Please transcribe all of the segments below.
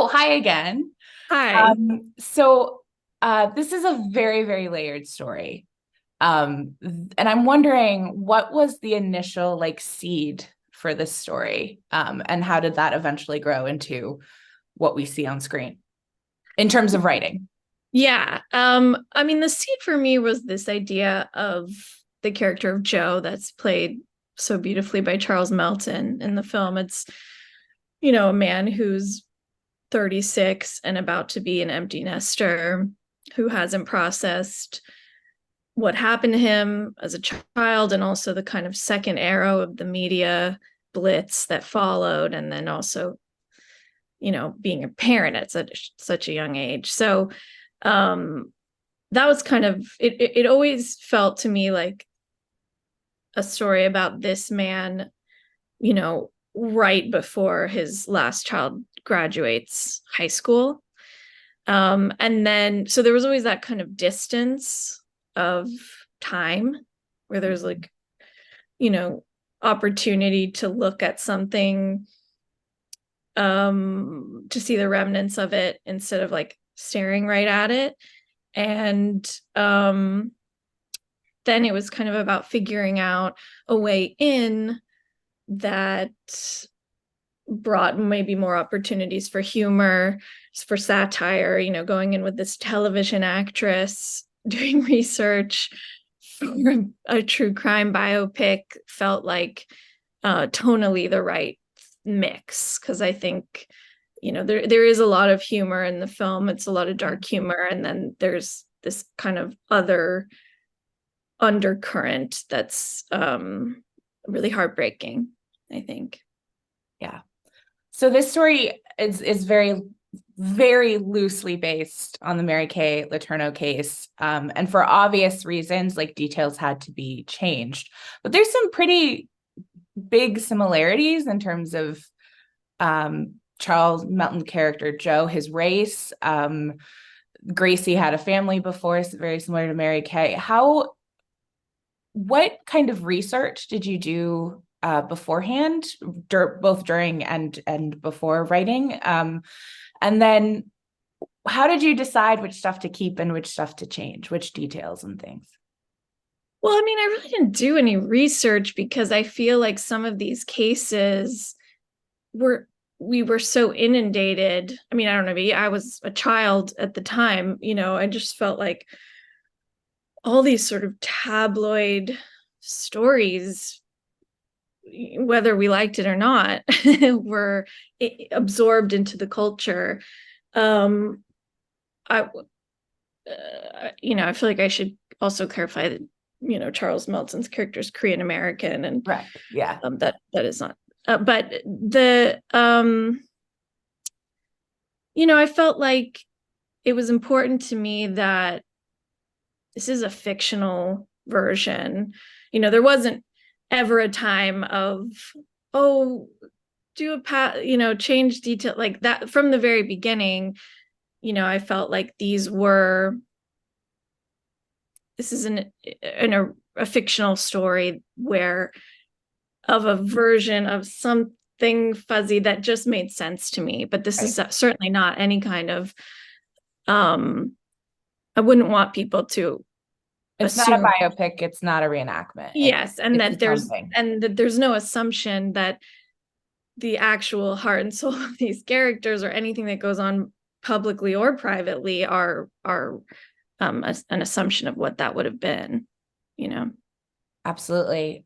Oh, hi again. Hi. So this is a very, very layered story. And I'm wondering what was the initial like seed for this story? And how did that eventually grow into what we see on screen in terms of writing? Yeah. I mean, the seed for me was this idea of the character of Joe that's played so beautifully by Charles Melton in the film. It's, a man who's 36 and about to be an empty nester who hasn't processed what happened to him as a child and also the kind of second arrow of the media blitz that followed, and then also, being a parent at such a young age. So um that was kind of it always felt to me like a story about this man, right before his last child graduates high school. And then so there was always that kind of distance of time where there's like, you know, opportunity to look at something, to see the remnants of it instead of like staring right at it. And then it was kind of about figuring out a way in that brought maybe more opportunities for humor, for satire, going in with this television actress, doing research for a true crime biopic felt like tonally the right mix. Because I think, there is a lot of humor in the film. It's a lot of dark humor. And then there's this kind of other undercurrent that's really heartbreaking, I think. Yeah. So this story is very, very loosely based on the Mary Kay Letourneau case. And for obvious reasons, like details had to be changed. But there's some pretty big similarities in terms of Charles Melton character Joe, his race. Gracie had a family before, very similar to Mary Kay. What kind of research did you do beforehand, both during and before writing? And then how did you decide which stuff to keep and which stuff to change, which details and things? Well, I mean, I really didn't do any research because I feel like some of these cases were we were so inundated. I mean, I don't know, I was a child at the time, I just felt like all these sort of tabloid stories, whether we liked it or not, were absorbed into the culture. Um, I, I feel like I should also clarify that, Charles Melton's character is Korean American, and Right. Yeah. that is not. But I felt like it was important to me that this is a fictional version. There wasn't ever a time of, oh, do change detail like that from the very beginning. I felt like this is a fictional story where of a version of something fuzzy that just made sense to me. But this Right. is certainly not any kind of, um, I wouldn't want people to It's not a assume. biopic. It's not a reenactment. Yes, and It's that its own thing. there's no assumption that the actual heart and soul of these characters or anything that goes on publicly or privately are an assumption of what that would have been, you know. Absolutely.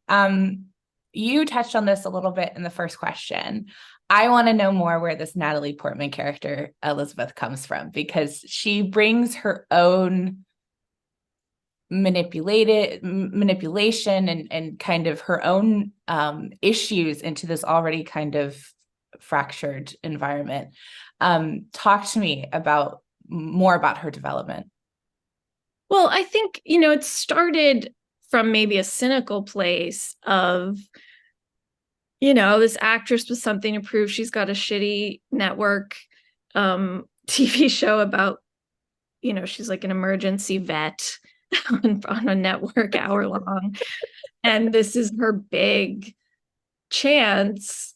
You touched on this a little bit in the first question. I want to know more where this Natalie Portman character, Elizabeth, comes from because she brings her own manipulation and kind of her own issues into this already kind of fractured environment. Talk to me about more about her development. Well, I think, it started from maybe a cynical place of, this actress with something to prove. She's got a shitty network TV show about, she's like an emergency vet on a network, hour long. And this is her big chance,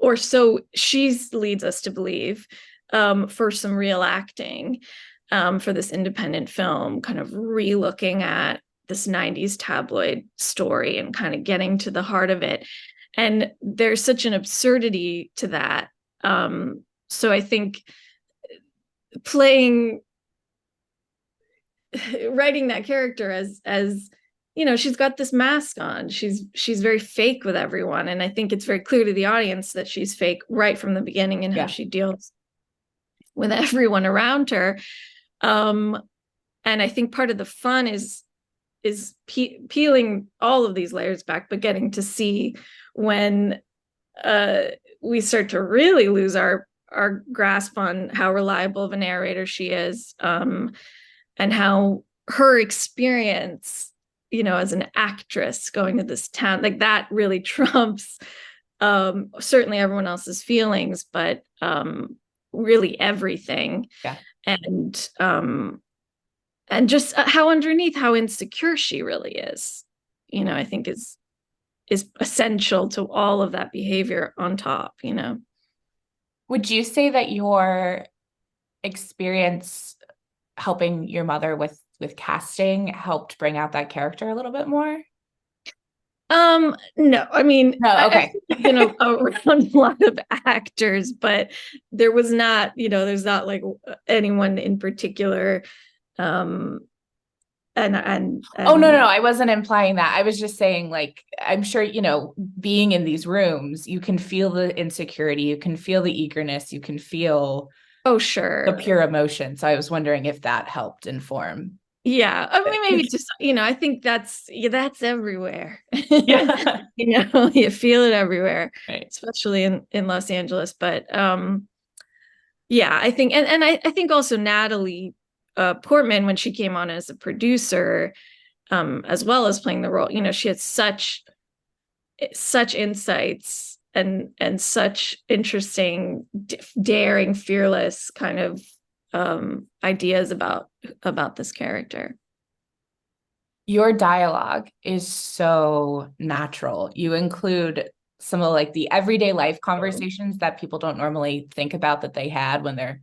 or so she leads us to believe, for some real acting, for this independent film, kind of re-looking at this 90s tabloid story and kind of getting to the heart of it. And there's such an absurdity to that. So I think writing that character as she's got this mask on, she's very fake with everyone, and I think it's very clear to the audience that she's fake right from the beginning, and how she deals with everyone around her. And I think part of the fun is peeling all of these layers back, but getting to see when we start to really lose our grasp on how reliable of a narrator she is, and how her experience, as an actress going to this town, like that really trumps certainly everyone else's feelings, but really everything. Yeah. And just how underneath, how insecure she really is, I think is essential to all of that behavior on top. Would you say that your experience helping your mother with casting helped bring out that character a little bit more? No, I mean, no, okay. I've been around a lot of actors, but there was not, there's not like anyone in particular. And oh, no, I wasn't implying that. I was just saying, like, I'm sure, being in these rooms, you can feel the insecurity, you can feel the eagerness, you can feel sure, the pure emotion. So I was wondering if that helped inform. Yeah, I mean, maybe just, I think that's everywhere. Yeah. You feel it everywhere, Right. especially in Los Angeles. But yeah, I think, and I think also Natalie Portman, when she came on as a producer, as well as playing the role, she had such insights and such interesting, daring, fearless kind of ideas about this character. Your dialogue is so natural. You include some of like the everyday life conversations that people don't normally think about that they had when they're,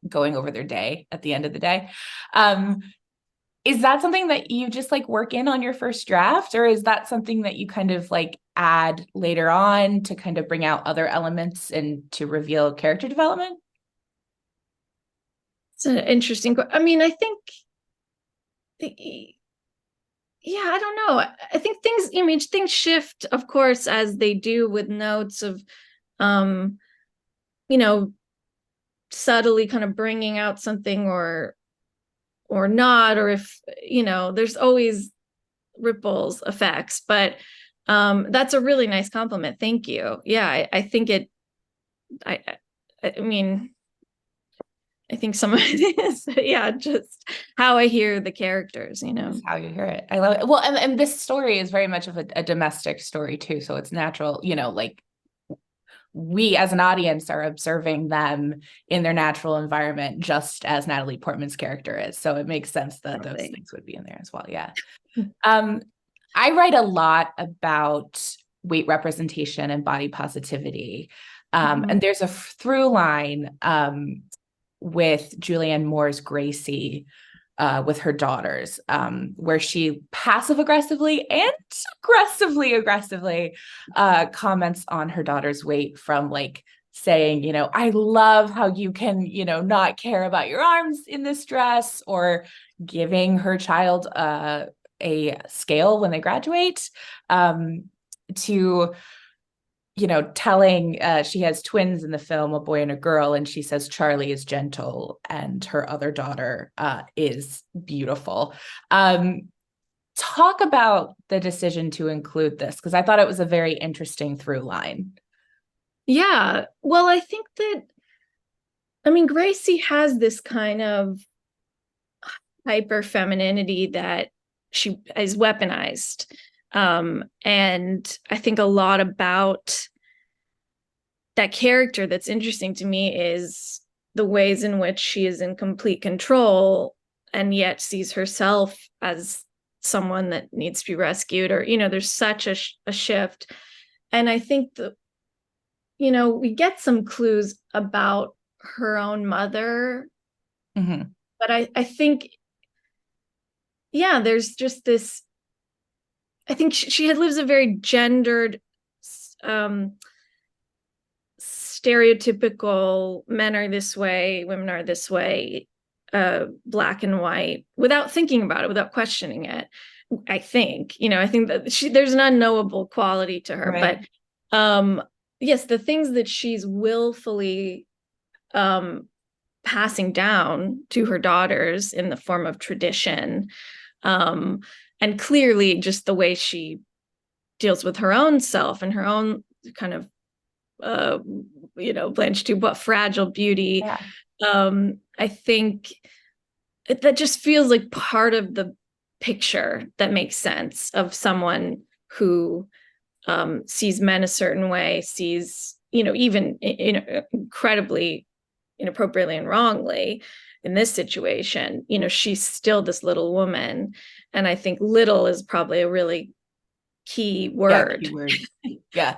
going over their day at the end of the day. Is that something that you just like work in on your first draft, or is that something that you kind of like add later on to kind of bring out other elements and to reveal character development? It's an interesting, I mean, I think, yeah, I don't know. I think things shift, of course, as they do with notes of, you know, subtly kind of bringing out something or not, or if, there's always ripples effects, but that's a really nice compliment. Thank you. Yeah, I think I mean, I think some of it is, yeah, just how I hear the characters, That's how you hear it. I love it. Well, and this story is very much of a domestic story too. So it's natural, like we as an audience are observing them in their natural environment, just as Natalie Portman's character is. So it makes sense that those things would be in there as well. Yeah. I write a lot about weight representation and body positivity. And there's a through line with Julianne Moore's Gracie with her daughters, where she passive aggressively and aggressively comments on her daughter's weight, from like saying, I love how you can, not care about your arms in this dress, or giving her child a scale when they graduate, to telling, she has twins in the film, a boy and a girl, and she says Charlie is gentle and her other daughter is beautiful. Talk about the decision to include this, because I thought it was a very interesting through line. Yeah, well, I think that, I mean, Gracie has this kind of hyper femininity that she is weaponized. And I think a lot about that character that's interesting to me is the ways in which she is in complete control and yet sees herself as someone that needs to be rescued, or, there's such a shift. And I think we get some clues about her own mother, Mm-hmm. but I think, yeah, there's just this, I think she lives a very gendered, um, stereotypical men are this way, women are this way, black and white, without thinking about it, without questioning it. I think, I think that there's an unknowable quality to her, Right. but yes, the things that she's willfully passing down to her daughters in the form of tradition, um, and clearly just the way she deals with her own self and her own kind of uh Blanche DuBois fragile beauty. Yeah. I think that just feels like part of the picture that makes sense of someone who sees men a certain way, sees, even incredibly inappropriately and wrongly. In this situation, she's still this little woman, and I think little is probably a really key Yeah. word. Keyword. Yeah.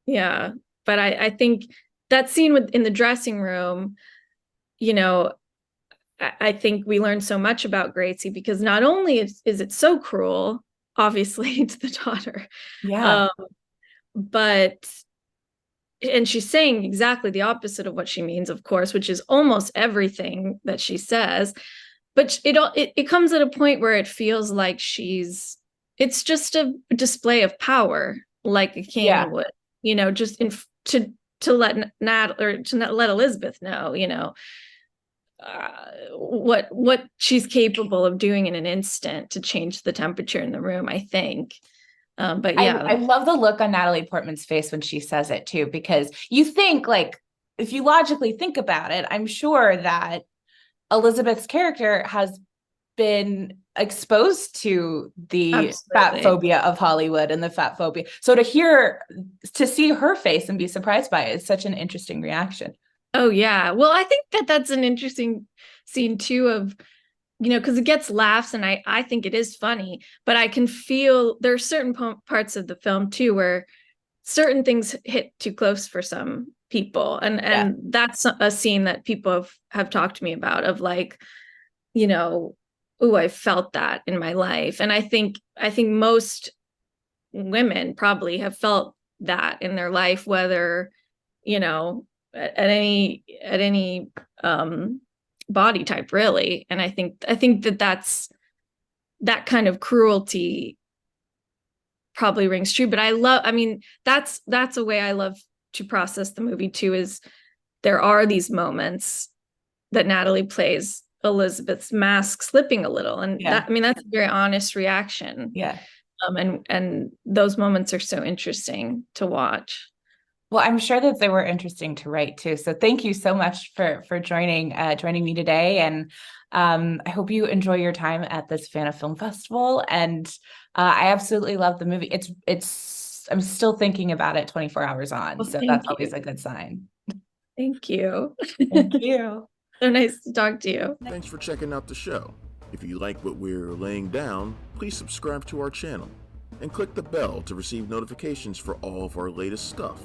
Yeah, but I think that scene in the dressing room, you know, I think we learned so much about Gracie, because not only is it so cruel, obviously, to the daughter, Yeah. um, but and she's saying exactly the opposite of what she means, of course, which is almost everything that she says. But it comes at a point where it feels like it's just a display of power, like a king Yeah. would, just to let Nat, or to let Elizabeth know, what she's capable of doing in an instant to change the temperature in the room, I think. But yeah. I love the look on Natalie Portman's face when she says it too, because you think, like, if you logically think about it, I'm sure that Elizabeth's character has been exposed to the fat Absolutely. phobia of Hollywood and the fat phobia. So to see her face and be surprised by it is such an interesting reaction. Oh yeah. Well, I think that that's an interesting scene too, of, because it gets laughs, and I think it is funny, but I can feel there are certain parts of the film too where certain things hit too close for some people, and Yeah. that's a scene that people have talked to me about, of like, you know oh, I felt that in my life. And I think most women probably have felt that in their life, whether, at any body type, really. And I think that kind of cruelty probably rings true. But I mean, that's a way I love to process the movie too, is there are these moments that Natalie plays Elizabeth's mask slipping a little, and Yeah. that's a very honest reaction. Yeah. And those moments are so interesting to watch. Well, I'm sure that they were interesting to write too. So thank you so much for joining me today. And I hope you enjoy your time at this Savannah Film Festival. And I absolutely love the movie. It's I'm still thinking about it 24 hours on. Well, So thank that's you. always a good sign. Thank you. Thank you. So nice to talk to you. Thanks for checking out the show. If you like what we're laying down, please subscribe to our channel and click the bell to receive notifications for all of our latest stuff.